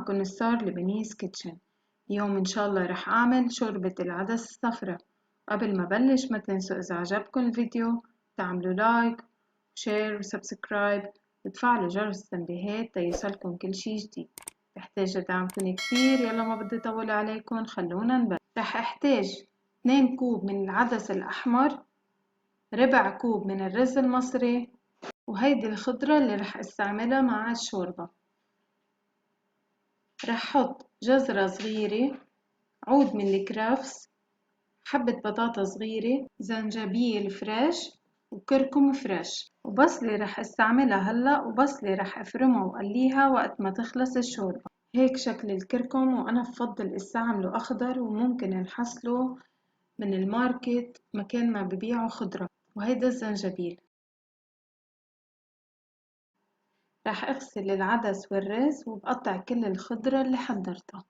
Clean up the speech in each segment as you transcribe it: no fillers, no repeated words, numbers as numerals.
معكم نسار لبنيس كيتشن. اليوم إن شاء الله رح أعمل شوربة العدس الصفراء. قبل ما بلش ما تنسوا إذا عجبكم الفيديو تعملوا لايك وشير وسبسكرايب وتفعلوا جرس التنبيهات تيوصلكم كل شي جديد. بحتاج دعمكم كتير. يلا ما بدي طول عليكم، خلونا نبلش. رح احتاج 2 كوب من العدس الأحمر، ربع كوب من الرز المصري، وهيدي الخضرة اللي رح استعملها مع الشوربة. رح حط جزرة صغيرة، عود من الكرفس، حبة بطاطا صغيرة، زنجبيل فريش وكركم فريش، وبصلة رح استعملها هلأ، وبصلة رح افرمها وقليها وقت ما تخلص الشوربة. هيك شكل الكركم، وانا بفضل استعمله اخضر، وممكن نحصله من الماركت مكان ما ببيعوا خضرة. وهيدا الزنجبيل. رح اغسل العدس والرز وبقطع كل الخضرة اللي حضرتها.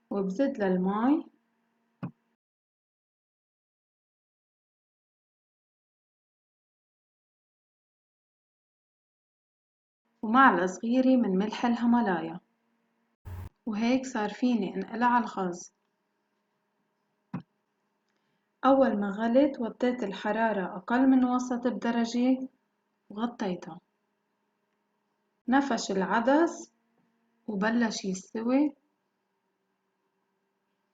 وبزيد للماي ومعلقة صغيرة من ملح الهيمالايا، وهيك صار فيني انقلها على الغاز. أول ما غلت وطيت الحرارة أقل من وسط بدرجة وغطيتها. نفش العدس وبلش يستوي.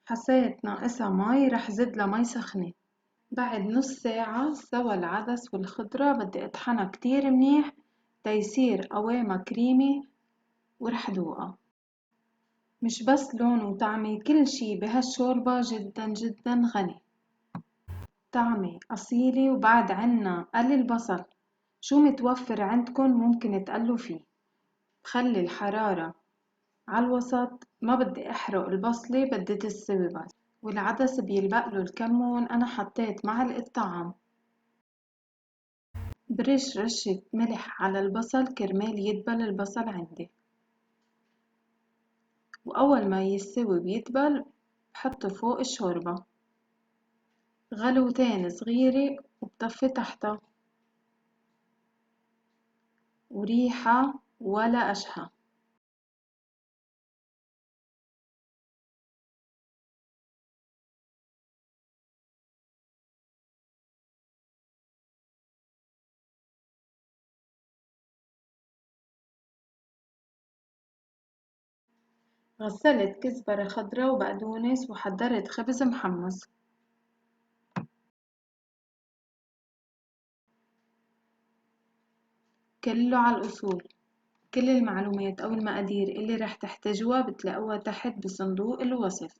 حسيت ناقصها مي، رح زدلها مي سخنة. بعد نص ساعة استوى العدس والخضرة. بدي اطحنها كتير منيح تيصير قوامها كريمي، ورح دوقها. مش بس لون وطعمة، كل شي بهالشوربة جدا جدا غني. طعمة أصيلة. وبعد عنا قلي البصل، شو متوفر عندكن ممكن تقلوا فيه. بخلي الحرارة على الوسط، ما بدي احرق البصلة، بدي تستوي بس. والعدس بيلبقله الكمون، انا حطيت معلقة طعم. برش رشة ملح على البصل كرمال يدبل البصل عندي. واول ما يستوي ويدبل بحطه فوق الشوربة. غلوتين صغيرة وبطفي تحتها. وريحة ولا أشهى. غسلت كزبرة خضرا وبقدونس، وحضرت خبز محمص. كله على الأصول. كل المعلومات أو المقادير اللي رح تحتاجوها بتلاقوها تحت بصندوق الوصف.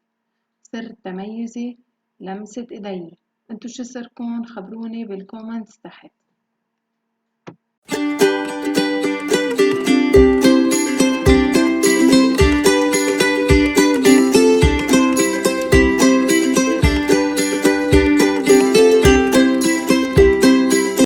سر تميزي لمسة إيدي. انتو شو سركن؟ خبروني بالكومنتس تحت.